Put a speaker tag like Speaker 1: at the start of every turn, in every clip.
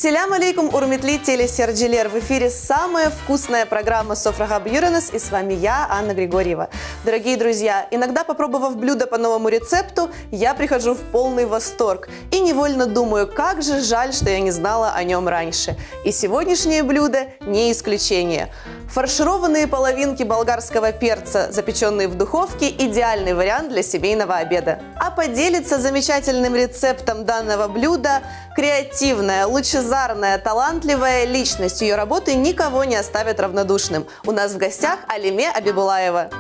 Speaker 1: Селям алейкум, урмитли телесерджилер. В эфире самая вкусная программа «Софрага Бьюренес», и с вами я, Анна Григорьева. Дорогие друзья, иногда, попробовав блюдо по новому рецепту, я прихожу в полный восторг и невольно думаю, как же жаль, что я не знала о нем раньше. И сегодняшнее блюдо не исключение. Фаршированные половинки болгарского перца, запеченные в духовке, идеальный вариант для семейного обеда. А поделиться замечательным рецептом данного блюда креативная, лучезарная, талантливая личность. Ее работы никого не оставят равнодушным. У нас в гостях Алиме Абибулаева.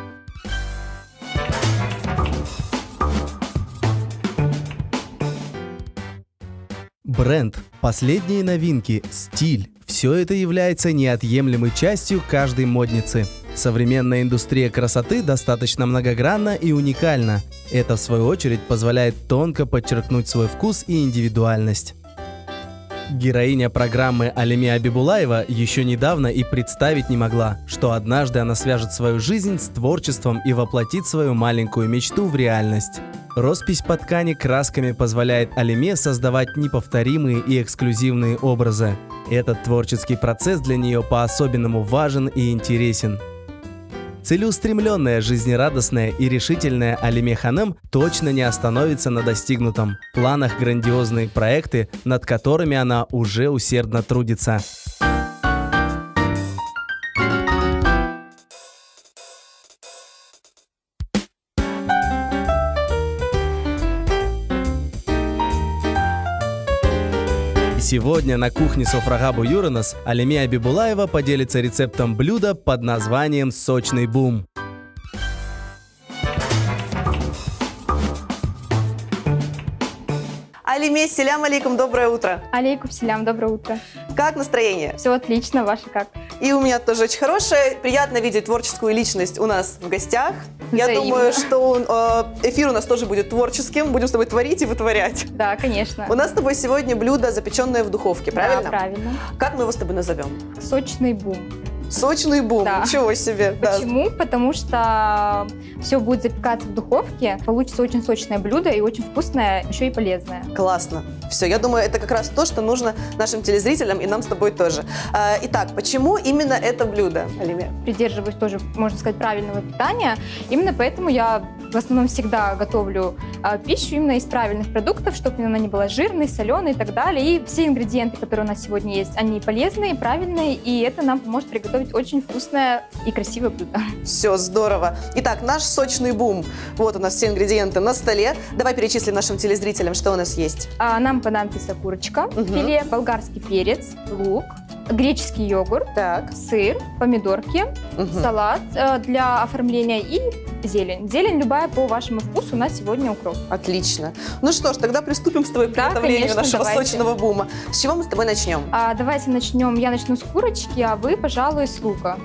Speaker 2: Бренд, последние новинки, стиль – все это является неотъемлемой частью каждой модницы. Современная индустрия красоты достаточно многогранна и уникальна. Это, в свою очередь, позволяет тонко подчеркнуть свой вкус и индивидуальность. Героиня программы Алиме Абибулаева еще недавно и представить не могла, что однажды она свяжет свою жизнь с творчеством и воплотит свою маленькую мечту в реальность. Роспись по ткани красками позволяет Алиме создавать неповторимые и эксклюзивные образы. Этот творческий процесс для нее по-особенному важен и интересен. Целеустремленная, жизнерадостная и решительная Алиме Ханем точно не остановится на достигнутом. В планах грандиозные проекты, над которыми она уже усердно трудится. Сегодня на кухне Софрага Бьюренес Алиме Абибулаева поделится рецептом блюда под названием «Сочный бум».
Speaker 1: Алиме, селям алейкум, доброе утро.
Speaker 3: Алейкум селям, доброе утро.
Speaker 1: Как настроение?
Speaker 3: Все отлично, ваше как?
Speaker 1: И у меня тоже очень хорошее. Приятно видеть творческую личность у нас в гостях. Я
Speaker 3: Взаимно.
Speaker 1: думаю, что эфир у нас тоже будет творческим. Будем с тобой творить и вытворять.
Speaker 3: Да, конечно.
Speaker 1: У нас с тобой сегодня блюдо, запеченное в духовке, правильно?
Speaker 3: Да, правильно.
Speaker 1: Как мы его с тобой назовем?
Speaker 3: Сочный бум.
Speaker 1: Сочный бум.
Speaker 3: Да.
Speaker 1: Ничего себе.
Speaker 3: Почему? Потому что все будет запекаться в духовке, получится очень сочное блюдо и очень вкусное, еще и полезное.
Speaker 1: Да. Классно. Все, я думаю, это как раз то, что нужно нашим телезрителям и нам с тобой тоже. Итак, почему именно это блюдо, Алиме?
Speaker 3: Придерживаюсь тоже, можно сказать, правильного питания. Именно поэтому я в основном всегда готовлю пищу именно из правильных продуктов, чтобы она не была жирной, соленой и так далее. И все ингредиенты, которые у нас сегодня есть, они полезные, правильные, и это нам поможет приготовить очень вкусное и красивое блюдо.
Speaker 1: Все, здорово. Итак, наш сочный бум. Вот у нас все ингредиенты на столе. Давай перечислим нашим телезрителям, что у нас есть.
Speaker 3: Нам понадобится курочка, филе, болгарский перец, лук, греческий йогурт, сыр, помидорки, салат для оформления и зелень. Зелень любая по вашему вкусу, у нас сегодня укроп.
Speaker 1: Отлично. Ну что ж, тогда приступим с тобой к приготовлению нашего сочного бума. С чего мы с тобой начнем?
Speaker 3: Давайте начнем. Я начну с курочки, а вы, пожалуй, с лука.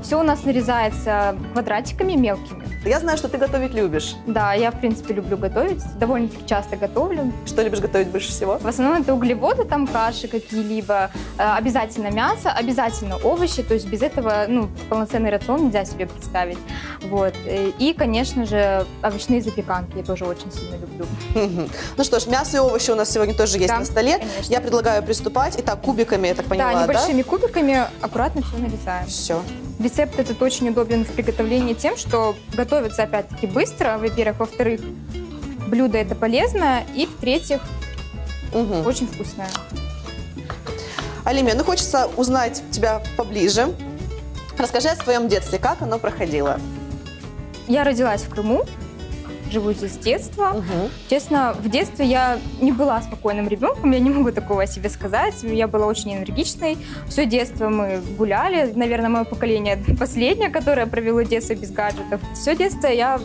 Speaker 3: Все у нас нарезается квадратиками мелкими.
Speaker 1: Я знаю, что ты готовить любишь.
Speaker 3: Да, я, в принципе, люблю готовить. Довольно-таки часто готовлю.
Speaker 1: Что любишь готовить больше всего?
Speaker 3: В основном это углеводы, там каши какие-либо. Обязательно мясо, обязательно овощи. То есть без этого, полноценный рацион нельзя себе представить. Вот. И, конечно же, овощные запеканки я тоже очень сильно люблю.
Speaker 1: Ну что ж, мясо и овощи у нас сегодня тоже есть на столе.
Speaker 3: Конечно.
Speaker 1: Я предлагаю приступать. Итак, кубиками, я так поняла,
Speaker 3: да? Небольшими кубиками аккуратно все нарезаем.
Speaker 1: Все.
Speaker 3: Рецепт этот очень удобен в приготовлении тем, что готовится опять-таки быстро, во-первых. Во-вторых, блюдо это полезно. И в-третьих, очень вкусное.
Speaker 1: Алиме, хочется узнать тебя поближе. Расскажи о своем детстве, как оно проходило.
Speaker 3: Я родилась в Крыму, живу здесь с детства. Честно, в детстве я не была спокойным ребенком, я не могу такого о себе сказать. Я была очень энергичной. Все детство мы гуляли. Наверное, мое поколение последнее, которое провело детство без гаджетов. Все детство я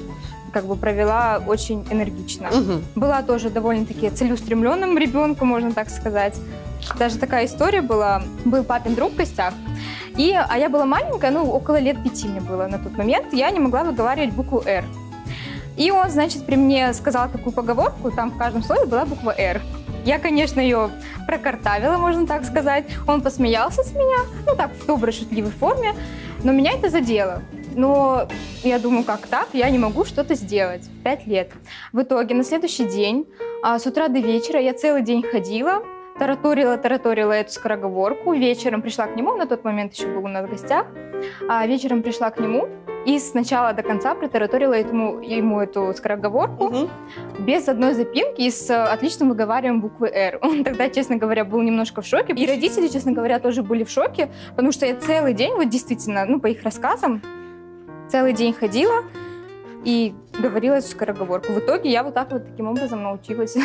Speaker 3: провела очень энергично. Была тоже довольно-таки целеустремленным ребенком, можно так сказать. Даже такая история была. Был папин друг в гостях. А я была маленькая, около лет 5 мне было на тот момент. Я не могла выговаривать букву «Р». И он, значит, при мне сказал такую поговорку, там в каждом слове была буква «Р». Я, конечно, ее прокартавила, можно так сказать. Он посмеялся с меня, в доброй, шутливой форме, но меня это задело. Но я думаю, как так? Я не могу что-то сделать в 5 лет. В итоге на следующий день, с утра до вечера, я целый день ходила, тараторила эту скороговорку. Вечером пришла к нему, на тот момент еще был у нас в гостях. Вечером пришла к нему и с начала до конца протараторила ему эту скороговорку без одной запинки и с отличным выговариванием буквы «Р». Он тогда, честно говоря, был немножко в шоке. И родители, честно говоря, тоже были в шоке, потому что я целый день, вот действительно, по их рассказам, целый день ходила и говорила эту скороговорку. В итоге я вот так вот таким образом научилась.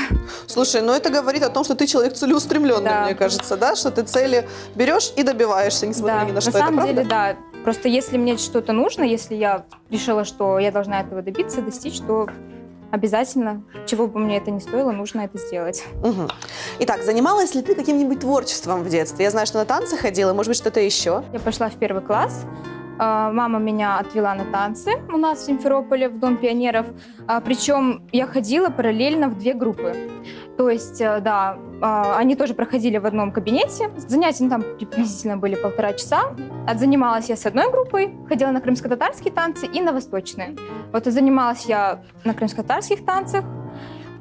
Speaker 1: Слушай, это говорит о том, что ты человек целеустремленный,
Speaker 3: Да.
Speaker 1: мне кажется, да? Что ты цели берешь и добиваешься, несмотря
Speaker 3: Да,
Speaker 1: ни на что.
Speaker 3: на самом
Speaker 1: это
Speaker 3: деле,
Speaker 1: правда?
Speaker 3: да. Просто если мне что-то нужно, если я решила, что я должна этого добиться, достичь, то обязательно, чего бы мне это ни стоило, нужно это сделать.
Speaker 1: Мгм. Итак, занималась ли ты каким-нибудь творчеством в детстве? Я знаю, что на танцы ходила, может быть, что-то еще?
Speaker 3: Я пошла в 1 класс. Мама меня отвела на танцы у нас в Симферополе, в Дом пионеров. Причем я ходила параллельно в 2 группы. То есть, да, они тоже проходили в одном кабинете. Занятия там приблизительно были 1,5 часа. Отзанималась я с одной группой, ходила на крымско-татарские танцы и на восточные. Вот и занималась я на крымско-татарских танцах.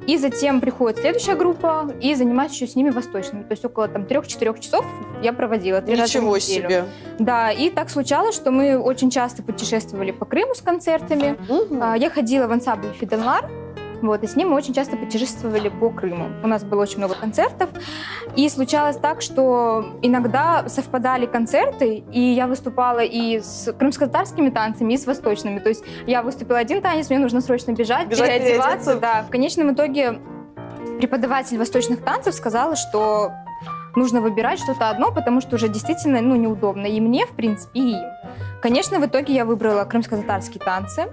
Speaker 3: И затем приходит следующая группа, и занимаюсь еще с ними восточными. То есть около 3-4 часов я проводила 3 раза в
Speaker 1: Ничего
Speaker 3: неделю.
Speaker 1: себе.
Speaker 3: Да, и так случалось, что мы очень часто путешествовали по Крыму с концертами.
Speaker 1: Мгм.
Speaker 3: Я ходила в ансамбль «Фиденлар», и с ним мы очень часто путешествовали по Крыму. У нас было очень много концертов. И случалось так, что иногда совпадали концерты, и я выступала и с крымско-татарскими танцами, и с восточными. То есть я выступила один танец, мне нужно срочно бежать, переодеваться.
Speaker 1: переодеться.
Speaker 3: Да. В конечном итоге преподаватель восточных танцев сказала, что нужно выбирать что-то одно, потому что уже действительно неудобно и мне, в принципе, и им. Конечно, в итоге я выбрала крымско-татарские танцы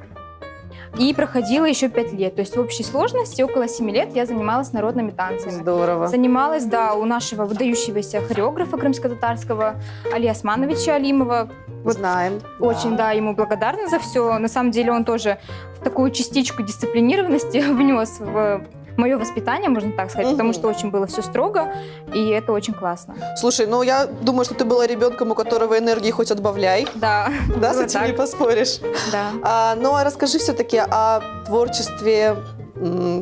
Speaker 3: и проходила еще 5 лет. То есть в общей сложности около 7 лет я занималась народными танцами.
Speaker 1: Здорово.
Speaker 3: Занималась, да, у нашего выдающегося хореографа крымско-татарского Али Османовича Алимова.
Speaker 1: Знаем.
Speaker 3: Очень, да, ему благодарна за все. На самом деле он тоже в такую частичку дисциплинированности внес в мое воспитание, можно так сказать, потому что очень было все строго, и это очень классно.
Speaker 1: Слушай, я думаю, что ты была ребенком, у которого энергии хоть отбавляй.
Speaker 3: Да,
Speaker 1: Да, с
Speaker 3: было
Speaker 1: этим не
Speaker 3: так.
Speaker 1: поспоришь.
Speaker 3: Да.
Speaker 1: А расскажи все-таки о творчестве,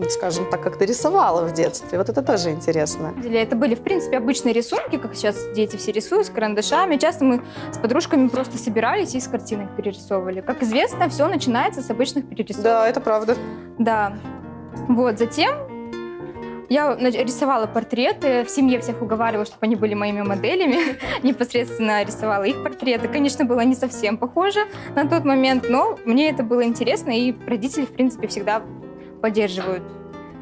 Speaker 1: скажем так, как ты рисовала в детстве. Вот это тоже интересно.
Speaker 3: На самом деле, это были, в принципе, обычные рисунки, как сейчас дети все рисуют, с карандашами. Часто мы с подружками просто собирались и из картинок перерисовывали. Как известно, все начинается с обычных перерисовок.
Speaker 1: Да, это правда.
Speaker 3: Да. Затем я рисовала портреты, в семье всех уговаривала, чтобы они были моими моделями. Непосредственно рисовала их портреты. Конечно, было не совсем похоже на тот момент, но мне это было интересно, и родители, в принципе, всегда поддерживают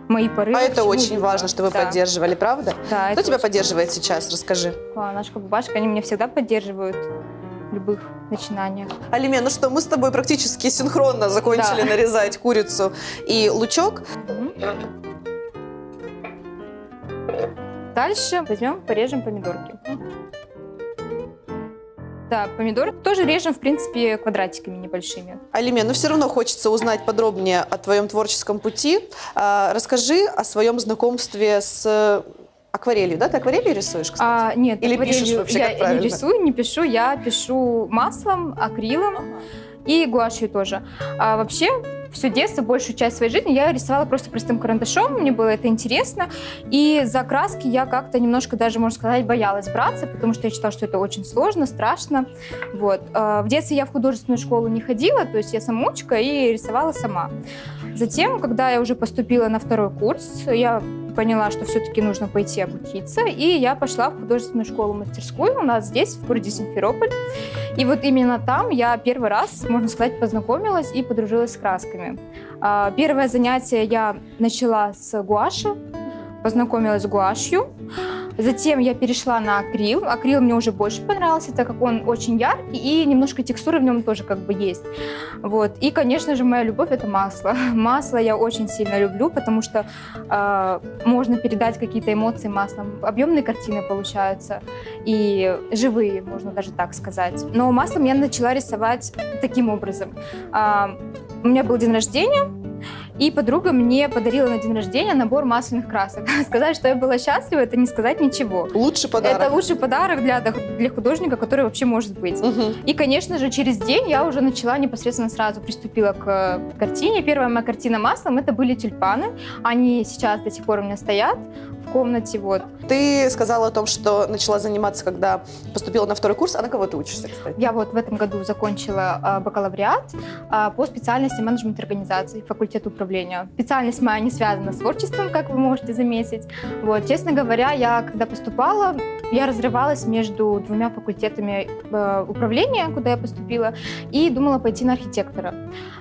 Speaker 3: мои порывы.
Speaker 1: А это
Speaker 3: к
Speaker 1: очень
Speaker 3: чему-либо.
Speaker 1: важно, что вы
Speaker 3: Да.
Speaker 1: поддерживали, правда?
Speaker 3: Да,
Speaker 1: Кто
Speaker 3: это
Speaker 1: тебя
Speaker 3: очень
Speaker 1: поддерживает сейчас? Расскажи.
Speaker 3: Нашка, бабашка, они меня всегда поддерживают в любых начинаниях.
Speaker 1: Алиме, мы с тобой практически синхронно закончили
Speaker 3: Да.
Speaker 1: нарезать курицу и лучок.
Speaker 3: Дальше возьмем, порежем помидорки. Да, помидоры тоже режем, в принципе, квадратиками небольшими.
Speaker 1: Алиме, все равно хочется узнать подробнее о твоем творческом пути. Расскажи о своем знакомстве с акварелью. Да, ты акварелью рисуешь, кстати?
Speaker 3: Нет,
Speaker 1: Или
Speaker 3: акварелью
Speaker 1: пишешь вообще, как
Speaker 3: я
Speaker 1: правильно?
Speaker 3: не рисую, не пишу, я пишу маслом, акрилом и гуашью тоже. А вообще, все детство, большую часть своей жизни я рисовала просто простым карандашом, мне было это интересно, и за краски я как-то немножко даже, можно сказать, боялась браться, потому что я считала, что это очень сложно, страшно. В детстве я в художественную школу не ходила, то есть я самоучка и рисовала сама. Затем, когда я уже поступила на 2-й курс, я поняла, что все-таки нужно пойти обучиться, и я пошла в художественную школу-мастерскую у нас здесь, в городе Симферополь. И именно там я первый раз, можно сказать, познакомилась и подружилась с красками. Первое занятие я начала с гуаши, познакомилась с гуашью. Затем я перешла на акрил. Акрил мне уже больше понравился, так как он очень яркий и немножко текстуры в нем тоже есть. И, конечно же, моя любовь — это масло. Масло я очень сильно люблю, потому что можно передать какие-то эмоции маслом. Объемные картины получаются и живые, можно даже так сказать. Но маслом я начала рисовать таким образом. У меня был день рождения, и подруга мне подарила на день рождения набор масляных красок. Сказать, что я была счастлива, это не сказать ничего.
Speaker 1: Лучший подарок.
Speaker 3: Это лучший подарок для художника, который вообще может быть.
Speaker 1: Мгм.
Speaker 3: И, конечно же, через день я уже начала непосредственно сразу приступила к картине. Первая моя картина маслом — это были тюльпаны. Они сейчас до сих пор у меня стоят в комнате, вот.
Speaker 1: Ты сказала о том, что начала заниматься, когда поступила на 2-й курс. А на кого ты учишься, кстати?
Speaker 3: Я вот в этом году закончила бакалавриат по специальности менеджмент организаций, факультет управления. Специальность моя не связана с творчеством, как вы можете заметить. Вот, честно говоря, я когда поступала, я разрывалась между 2 факультетами управления, куда я поступила, и думала пойти на архитектора.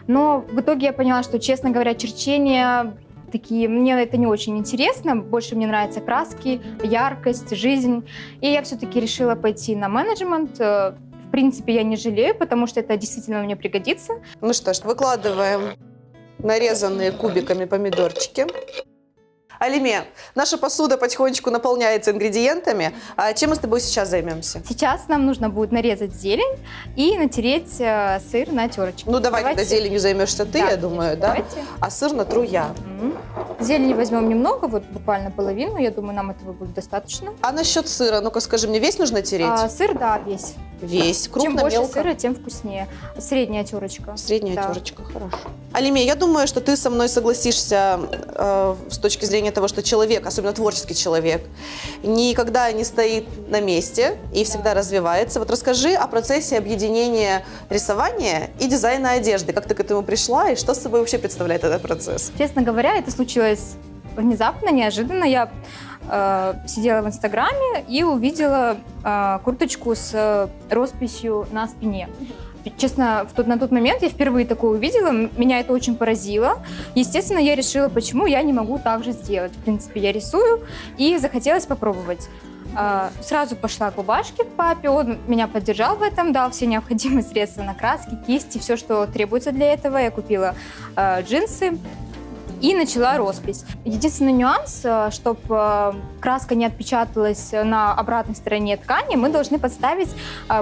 Speaker 3: Но в итоге я поняла, что, честно говоря, черчение такие, мне это не очень интересно, больше мне нравятся краски, яркость, жизнь. И я все-таки решила пойти на менеджмент. В принципе, я не жалею, потому что это действительно мне пригодится.
Speaker 1: Ну что ж, выкладываем нарезанные кубиками помидорчики. Алиме, наша посуда потихонечку наполняется ингредиентами. А чем мы с тобой сейчас займемся?
Speaker 3: Сейчас нам нужно будет нарезать зелень и натереть сыр на терочке.
Speaker 1: Ну давай, когда зеленью займешься ты,
Speaker 3: Да,
Speaker 1: я думаю, да?
Speaker 3: давайте.
Speaker 1: А сыр натру я.
Speaker 3: Зелени возьмем немного, вот буквально половину. Я думаю, нам этого будет достаточно.
Speaker 1: А насчет сыра, ну-ка скажи мне, весь нужно тереть?
Speaker 3: Сыр, да, весь.
Speaker 1: Весь, крупно,
Speaker 3: Чем больше
Speaker 1: мелко?
Speaker 3: сыра, тем вкуснее. Средняя терочка.
Speaker 1: Средняя
Speaker 3: Да.
Speaker 1: терочка, хорошо. Алиме, я думаю, что ты со мной согласишься с точки зрения того, что человек, особенно творческий человек, никогда не стоит на месте и всегда развивается. Вот расскажи о процессе объединения рисования и дизайна одежды. Как ты к этому пришла и что с собой вообще представляет этот процесс?
Speaker 3: Честно говоря, это случилось внезапно, неожиданно. Я сидела в Инстаграме и увидела курточку с росписью на спине. Честно, на тот момент я впервые такое увидела, меня это очень поразило. Естественно, я решила, почему я не могу так же сделать. В принципе, я рисую, и захотелось попробовать. Сразу пошла к бабушке, к папе, он меня поддержал в этом, дал все необходимые средства на краски, кисти, все, что требуется для этого. Я купила джинсы и начала роспись. Единственный нюанс, чтобы краска не отпечаталась на обратной стороне ткани, мы должны подставить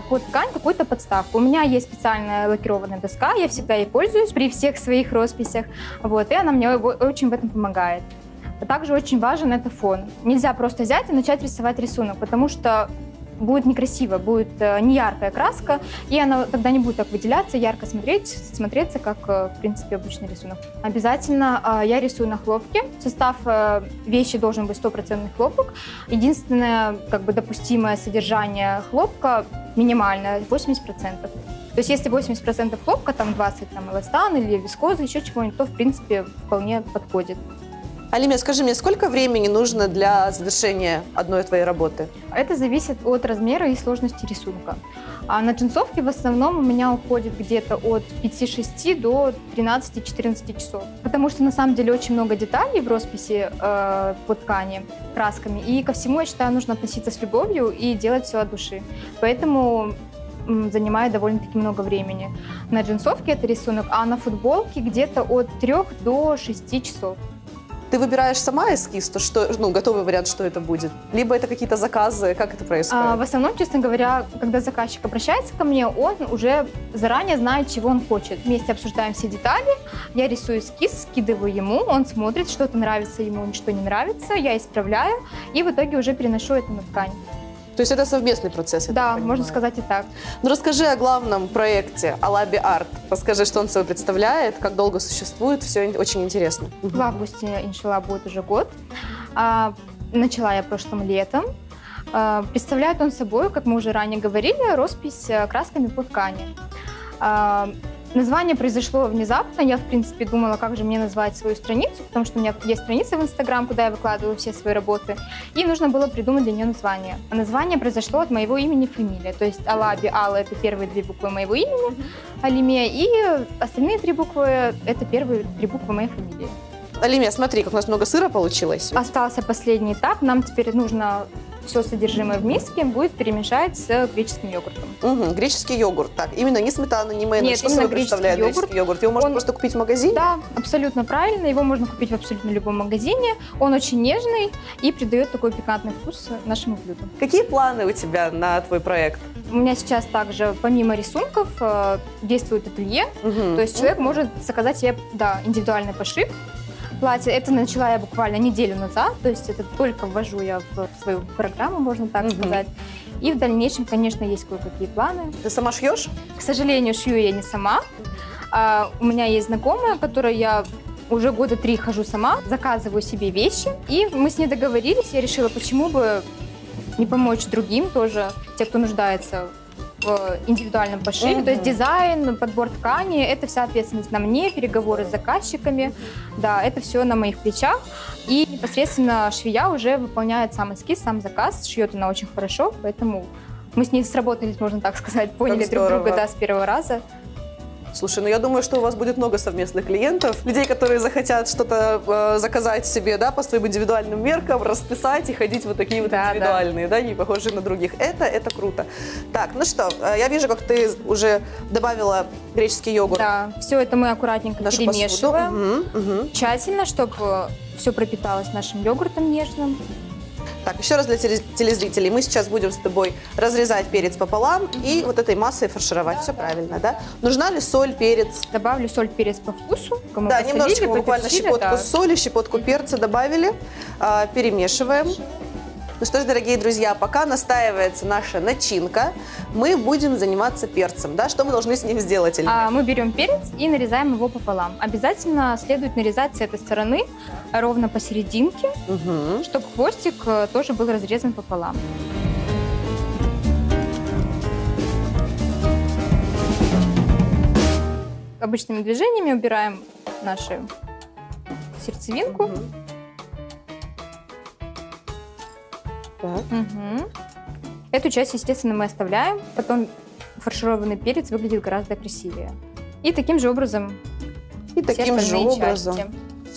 Speaker 3: под ткань какую-то подставку. У меня есть специальная лакированная доска, я всегда ей пользуюсь при всех своих росписях, вот, и она мне очень в этом помогает. Также очень важен это фон. Нельзя просто взять и начать рисовать рисунок, потому что будет некрасиво, будет неяркая краска, и она тогда не будет так выделяться, ярко смотреться, как, в принципе, обычный рисунок. Обязательно я рисую на хлопке. Состав вещи должен быть 100% хлопок. Единственное, допустимое содержание хлопка минимальное, 80%. То есть если 80% хлопка, там 20% эластан или вискоза, еще чего-нибудь, то, в принципе, вполне подходит.
Speaker 1: Алиме, скажи мне, сколько времени нужно для завершения одной твоей работы?
Speaker 3: Это зависит от размера и сложности рисунка. А на джинсовке в основном у меня уходит где-то от 5-6 до 13-14 часов. Потому что на самом деле очень много деталей в росписи по ткани красками. И ко всему, я считаю, нужно относиться с любовью и делать все от души. Поэтому занимает довольно-таки много времени. На джинсовке это рисунок, а на футболке где-то от 3 до 6 часов.
Speaker 1: Ты выбираешь сама эскиз, то что, готовый вариант, что это будет? Либо это какие-то заказы, как это происходит?
Speaker 3: В основном, честно говоря, когда заказчик обращается ко мне, он уже заранее знает, чего он хочет. Вместе обсуждаем все детали, я рисую эскиз, скидываю ему, он смотрит, что-то нравится ему, что не нравится, я исправляю и в итоге уже переношу это на ткань.
Speaker 1: То есть это совместный процесс?
Speaker 3: Да, можно сказать и так.
Speaker 1: Ну расскажи о главном проекте Alabi Art. Расскажи, что он собой представляет, как долго существует, все очень интересно.
Speaker 3: В августе, иншаллах, будет уже год. Начала я прошлым летом. Представляет он собой, как мы уже ранее говорили, роспись красками по ткани. Название произошло внезапно. Я, в принципе, думала, как же мне назвать свою страницу, потому что у меня есть страница в Инстаграм, куда я выкладываю все свои работы, и нужно было придумать для нее название. А название произошло от моего имени фамилия, то есть Alabi, Алла — это первые 2 буквы моего имени, Алиме, и остальные 3 буквы — это первые 3 буквы моей фамилии.
Speaker 1: Алиме, смотри, как у нас много сыра получилось.
Speaker 3: Остался последний этап, нам теперь нужно все содержимое в миске будет перемешать с греческим йогуртом.
Speaker 1: Угу, греческий йогурт. Так, именно не сметана, не майонез.
Speaker 3: Нет,
Speaker 1: что
Speaker 3: именно
Speaker 1: собой представляет греческий йогурт? Его можно просто купить в магазине?
Speaker 3: Да, абсолютно правильно. Его можно купить в абсолютно любом магазине. Он очень нежный и придает такой пикантный вкус нашему блюду.
Speaker 1: Какие планы у тебя на твой проект?
Speaker 3: У меня сейчас также, помимо рисунков, действует ателье. То есть человек может заказать себе индивидуальный пошив платья. Это начала я буквально неделю назад, то есть это только ввожу я в свою программу, можно так сказать. И в дальнейшем, конечно, есть кое-какие планы.
Speaker 1: Ты сама шьешь?
Speaker 3: К сожалению, шью я не сама. У меня есть знакомая, которой я уже года 3 хожу сама, заказываю себе вещи. И мы с ней договорились, я решила, почему бы не помочь другим тоже, те, кто нуждается в индивидуальном пошиве. То есть дизайн, подбор ткани, это вся ответственность на мне, переговоры с заказчиками. Да, это все на моих плечах. И непосредственно швея уже выполняет сам эскиз, сам заказ, шьет она очень хорошо, поэтому мы с ней сработались, можно так сказать, поняли друг друга, да, с первого раза.
Speaker 1: Слушай, ну я думаю, что у вас будет много совместных клиентов, людей, которые захотят что-то заказать себе, да, по своим индивидуальным меркам, расписать и ходить вот такие вот индивидуальные, да, не похожие на других. Это круто. Так, ну что, я вижу, как ты уже добавила греческий йогурт.
Speaker 3: Да, все это мы аккуратненько перемешиваем, тщательно, чтобы все пропиталось нашим йогуртом нежным.
Speaker 1: Так, еще раз для телезрителей. Мы сейчас будем с тобой разрезать перец пополам и вот этой массой фаршировать. Все правильно, да? Нужна ли соль, перец?
Speaker 3: Добавлю соль, перец по вкусу. Кому
Speaker 1: Да,
Speaker 3: посолили,
Speaker 1: немножечко, буквально
Speaker 3: поперчили,
Speaker 1: щепотку соли, щепотку перца добавили. Перемешиваем. Ну что ж, дорогие друзья, пока настаивается наша начинка, мы будем заниматься перцем. Да? Что мы должны с ним сделать, Эльмира?
Speaker 3: Мы берем перец и нарезаем его пополам. Обязательно следует нарезать с этой стороны ровно посерединке, чтобы хвостик тоже был разрезан пополам. Обычными движениями убираем нашу сердцевинку. Эту часть, естественно, мы оставляем, потом фаршированный перец выглядит гораздо красивее. И таким же образом части.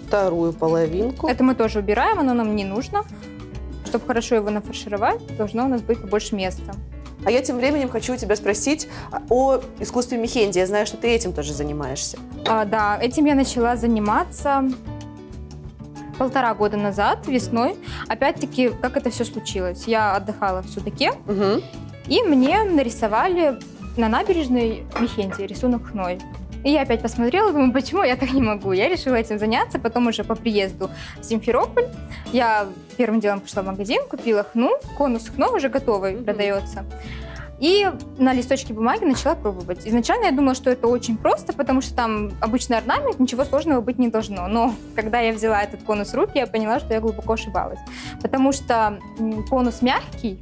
Speaker 1: Вторую половинку.
Speaker 3: Это мы тоже убираем, оно нам не нужно. Чтобы хорошо его нафаршировать, должно у нас быть побольше места.
Speaker 1: А я тем временем хочу у тебя спросить о искусстве мехенди. Я знаю, что ты этим тоже занимаешься.
Speaker 3: Да, этим я начала заниматься 1,5 года назад, весной. Опять-таки, как это все случилось? Я отдыхала в Судаке, и мне нарисовали на набережной мехенди, рисунок хной. И я опять посмотрела, думаю, почему я так не могу? Я решила этим заняться, потом уже по приезду в Симферополь я первым делом пошла в магазин, купила хну, конус хно уже готовый продается. И на листочке бумаги начала пробовать. Изначально я думала, что это очень просто, потому что там обычный орнамент, ничего сложного быть не должно. Но когда я взяла этот конус в руки, я поняла, что я глубоко ошибалась. Потому что конус мягкий,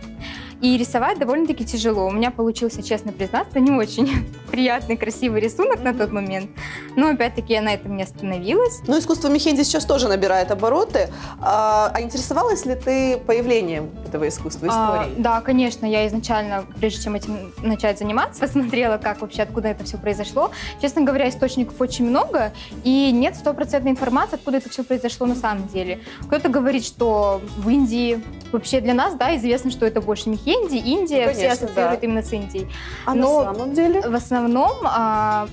Speaker 3: и рисовать довольно-таки тяжело. У меня получился, честно признаться, не очень приятный, красивый рисунок на тот момент. Но, опять-таки, я на этом не остановилась.
Speaker 1: Ну, искусство мехенди сейчас тоже набирает обороты. А интересовалась ли ты появлением этого искусства, историей?
Speaker 3: Да, конечно. Я изначально, прежде чем этим начать заниматься, посмотрела, как вообще, откуда это все произошло. Честно говоря, источников очень много, и нет стопроцентной информации, откуда это все произошло на самом деле. Кто-то говорит, что в Индии, вообще для нас, да, известно, что это больше мехенди, Индия,
Speaker 1: конечно,
Speaker 3: все ассоциируют именно с Индией.
Speaker 1: Но на самом деле?
Speaker 3: В основном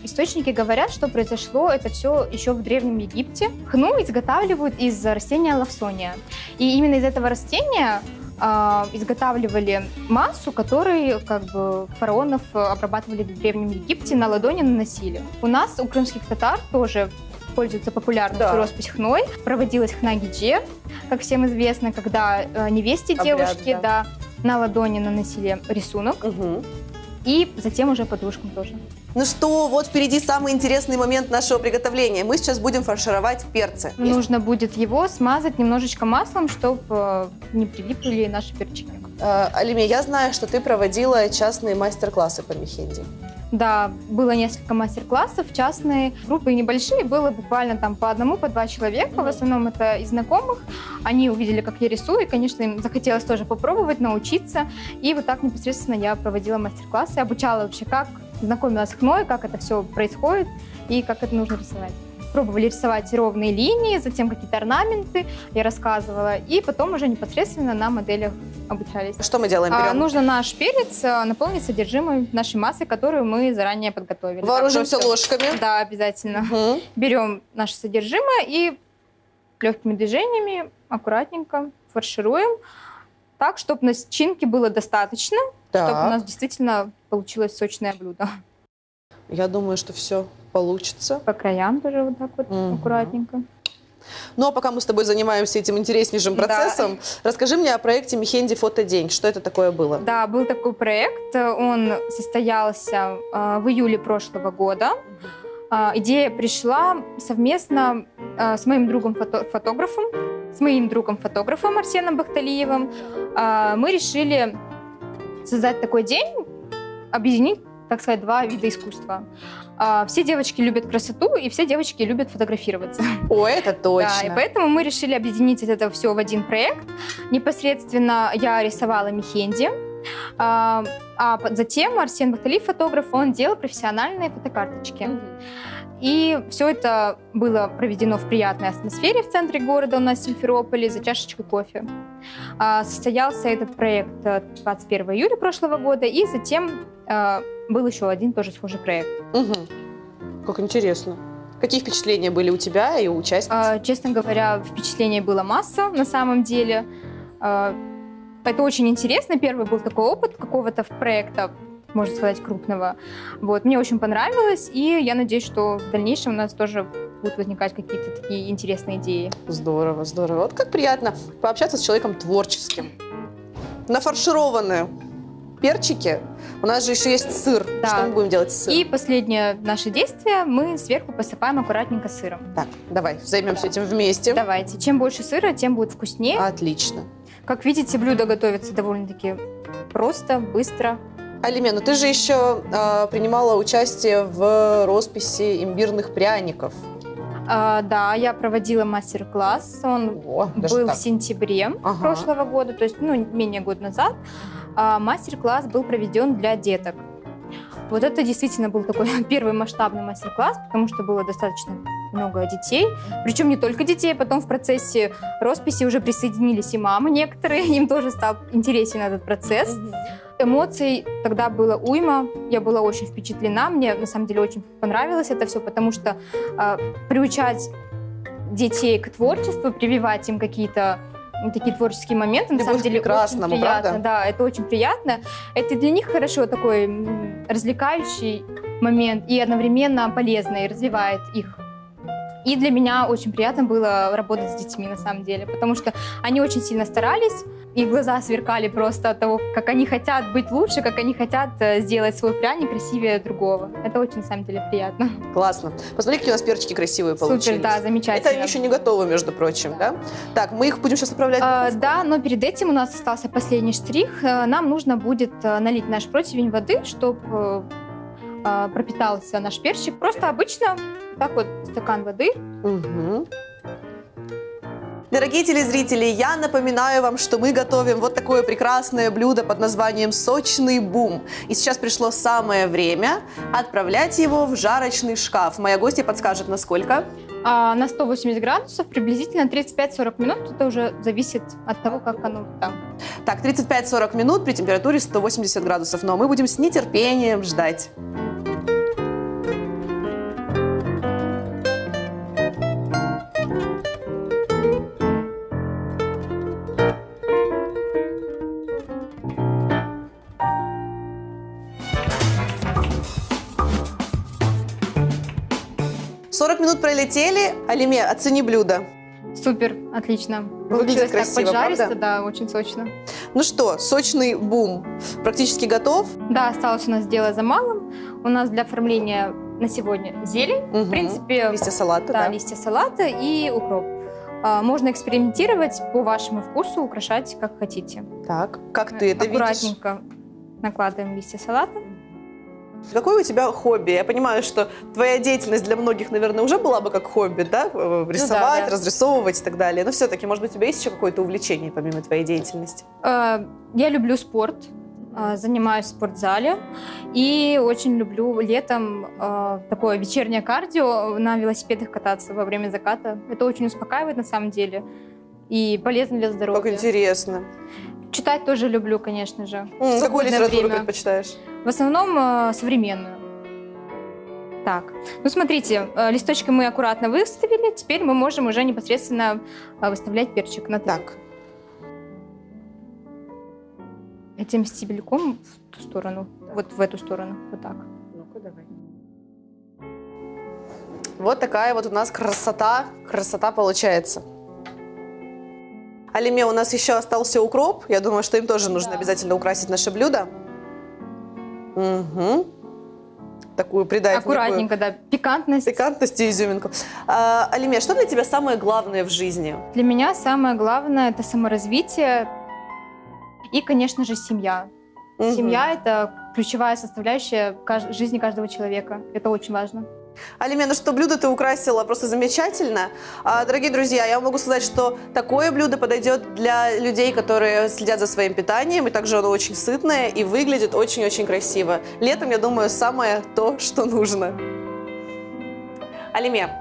Speaker 3: источники говорят, что произошло это все еще в Древнем Египте. Хну изготавливают из растения лавсония. И именно из этого растения изготавливали массу, которую как бы фараонов обрабатывали в Древнем Египте, на ладони наносили. У нас, у крымских татар, тоже пользуется популярностью роспись хной. Проводилась хна-гидже, как всем известно, когда невесте девушки на ладони наносили рисунок, и затем уже подушкам тоже.
Speaker 1: Ну что, вот впереди самый интересный момент нашего приготовления. Мы сейчас будем фаршировать перцы.
Speaker 3: Нужно будет его смазать немножечко маслом, чтобы не прилипли наши перчики.
Speaker 1: Алиме, я знаю, что ты проводила частные мастер-классы по мехенди.
Speaker 3: Да, было несколько мастер-классов, частные группы небольшие, было буквально там по 1, по 2 человека, в основном это из знакомых. Они увидели, как я рисую, и, конечно, им захотелось тоже попробовать, научиться. И вот так непосредственно я проводила мастер-классы, обучала вообще, как знакомилась с хной, как это все происходит и как это нужно рисовать. Пробовали рисовать ровные линии, затем какие-то орнаменты, я рассказывала, и потом уже непосредственно на моделях обучались.
Speaker 1: Что мы делаем? Берем?
Speaker 3: Нужно наш перец наполнить содержимым нашей массы, которую мы заранее подготовили.
Speaker 1: Вооружимся ложками.
Speaker 3: Да, обязательно. Берем наше содержимое и легкими движениями аккуратненько фаршируем так, чтобы начинки было достаточно, чтобы у нас действительно получилось сочное блюдо.
Speaker 1: Я думаю, что все получится.
Speaker 3: По краям тоже вот так вот аккуратненько.
Speaker 1: Ну, а пока мы с тобой занимаемся этим интереснейшим процессом, расскажи мне о проекте «Мехенди Фотодень». Что это такое было?
Speaker 3: Да, был такой проект. Он состоялся в июле прошлого года. Идея пришла совместно с моим другом-фотографом, Арсеном Бахталиевым. Мы решили создать такой день, объединить, так сказать, два вида искусства. Все девочки любят красоту, и все девочки любят фотографироваться.
Speaker 1: О, это точно.
Speaker 3: Да, и поэтому мы решили объединить это все в один проект. Непосредственно я рисовала мехенди, а затем Арсен Бахталиев, фотограф, он делал профессиональные фотокарточки. И все это было проведено в приятной атмосфере в центре города у нас в Симферополе за чашечкой кофе. Состоялся этот проект 21 июля прошлого года, и затем был еще один тоже схожий проект.
Speaker 1: Как интересно. Какие впечатления были у тебя и у участниц?
Speaker 3: Честно говоря, впечатлений было масса на самом деле. Это очень интересно. Первый был такой опыт какого-то проекта, можно сказать, крупного. Вот. Мне очень понравилось, и я надеюсь, что в дальнейшем у нас тоже будут возникать какие-то такие интересные идеи.
Speaker 1: Здорово, здорово. Вот как приятно пообщаться с человеком творческим. Нафаршированные перчики. У нас же еще есть сыр.
Speaker 3: Да.
Speaker 1: Что мы будем делать с сыром?
Speaker 3: И последнее наше действие, мы сверху посыпаем аккуратненько сыром.
Speaker 1: Так, давай займемся этим вместе.
Speaker 3: Давайте. Чем больше сыра, тем будет вкуснее.
Speaker 1: Отлично.
Speaker 3: Как видите, блюдо готовится довольно-таки просто, быстро.
Speaker 1: Алиме, ну ты же еще принимала участие в росписи имбирных пряников.
Speaker 3: Да, я проводила мастер-класс. Он был в сентябре прошлого года, то есть менее года назад. Мастер-класс был проведен для деток. Вот это действительно был такой первый масштабный мастер-класс, потому что было достаточно много детей. Причем не только детей, потом в процессе росписи уже присоединились и мамы некоторые, им тоже стал интересен этот процесс. Эмоций тогда было уйма, я была очень впечатлена, мне на самом деле очень понравилось это все, потому что приучать детей к творчеству, прививать им какие-то такие творческие моменты, на самом деле очень приятно.
Speaker 1: Правда?
Speaker 3: Да, это очень приятно. Это для них хорошо, такой развлекающий момент и одновременно полезный, развивает их. И для меня очень приятно было работать с детьми, на самом деле, потому что они очень сильно старались, их глаза сверкали просто от того, как они хотят быть лучше, как они хотят сделать свой пряник красивее другого. Это очень, на самом деле, приятно.
Speaker 1: Классно. Посмотри, какие у нас перчики красивые получились.
Speaker 3: Супер, да, замечательно.
Speaker 1: Это они еще не готовы, между прочим, да? Так, мы их будем сейчас отправлять?
Speaker 3: Да, но перед этим у нас остался последний штрих. Нам нужно будет налить наш противень воды, чтобы пропитался наш перчик. Просто обычно так вот стакан воды.
Speaker 1: Угу. Дорогие телезрители, я напоминаю вам, что мы готовим вот такое прекрасное блюдо под названием «Сочный бум». И сейчас пришло самое время отправлять его в жарочный шкаф. Моя гостья подскажет, на сколько?
Speaker 3: На 180 градусов, приблизительно 35-40 минут. Это уже зависит от того, как оно там.
Speaker 1: Так, 35-40 минут при температуре 180 градусов. Но мы будем с нетерпением ждать. Минут пролетели. Алиме, оцени блюдо.
Speaker 3: Супер, отлично.
Speaker 1: Выглядит красиво,
Speaker 3: так поджаристо,
Speaker 1: правда?
Speaker 3: Да, очень сочно.
Speaker 1: Ну что, сочный бум практически готов.
Speaker 3: Да, осталось у нас дело за малым. У нас для оформления на сегодня зелень. В принципе,
Speaker 1: листья салата,
Speaker 3: да, листья салата и укроп. Можно экспериментировать по вашему вкусу, украшать как хотите.
Speaker 1: Так, как ты это видишь?
Speaker 3: Аккуратненько накладываем листья салата.
Speaker 1: Какое у тебя хобби? Я понимаю, что твоя деятельность для многих, наверное, уже была бы как хобби, да? Рисовать,
Speaker 3: да.
Speaker 1: разрисовывать и так далее. Но все-таки, может быть, у тебя есть еще какое-то увлечение помимо твоей деятельности?
Speaker 3: Я люблю спорт, занимаюсь в спортзале и очень люблю летом такое вечернее кардио, на велосипедах кататься во время заката. Это очень успокаивает на самом деле и полезно для здоровья.
Speaker 1: Как интересно.
Speaker 3: Читать тоже люблю, конечно же.
Speaker 1: Какую литературу предпочитаешь?
Speaker 3: В основном современную. Так, ну смотрите, листочки мы аккуратно выставили, теперь мы можем уже непосредственно выставлять перчик на
Speaker 1: так.
Speaker 3: Этим стебельком в ту сторону, вот в эту сторону, вот так.
Speaker 1: Ну-ка, давай. Вот такая вот у нас красота получается. Алиме, у нас еще остался укроп. Я думаю, что им тоже нужно обязательно украсить наше блюдо. Угу. такую придать
Speaker 3: Аккуратненько, да, пикантность.
Speaker 1: пикантность и изюминку. Алиме, что для тебя самое главное в жизни?
Speaker 3: Для меня самое главное – это саморазвитие и, конечно же, семья.
Speaker 1: Мгм.
Speaker 3: Семья – это ключевая составляющая жизни каждого человека. Это очень важно.
Speaker 1: Алиме, ну что, блюдо ты украсила просто замечательно. Дорогие друзья, я могу сказать, что такое блюдо подойдет для людей, которые следят за своим питанием, и также оно очень сытное и выглядит очень-очень красиво. Летом, я думаю, самое то, что нужно. Алиме,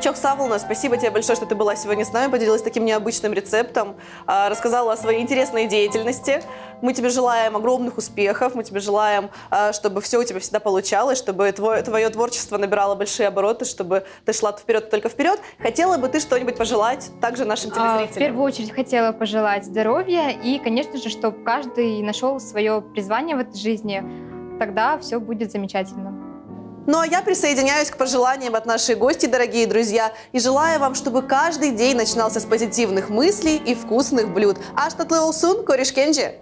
Speaker 1: Чок Савулна, спасибо тебе большое, что ты была сегодня с нами, поделилась таким необычным рецептом, рассказала о своей интересной деятельности. Мы тебе желаем огромных успехов, мы тебе желаем, чтобы все у тебя всегда получалось, чтобы твое творчество набирало большие обороты, чтобы ты шла вперед, только вперед. Хотела бы ты что-нибудь пожелать также нашим телезрителям?
Speaker 3: В первую очередь хотела пожелать здоровья и, конечно же, чтобы каждый нашел свое призвание в этой жизни. Тогда все будет замечательно.
Speaker 1: Ну а я присоединяюсь к пожеланиям от нашей гости, дорогие друзья, и желаю вам, чтобы каждый день начинался с позитивных мыслей и вкусных блюд. Аш татлы олсун, кореш кенджи!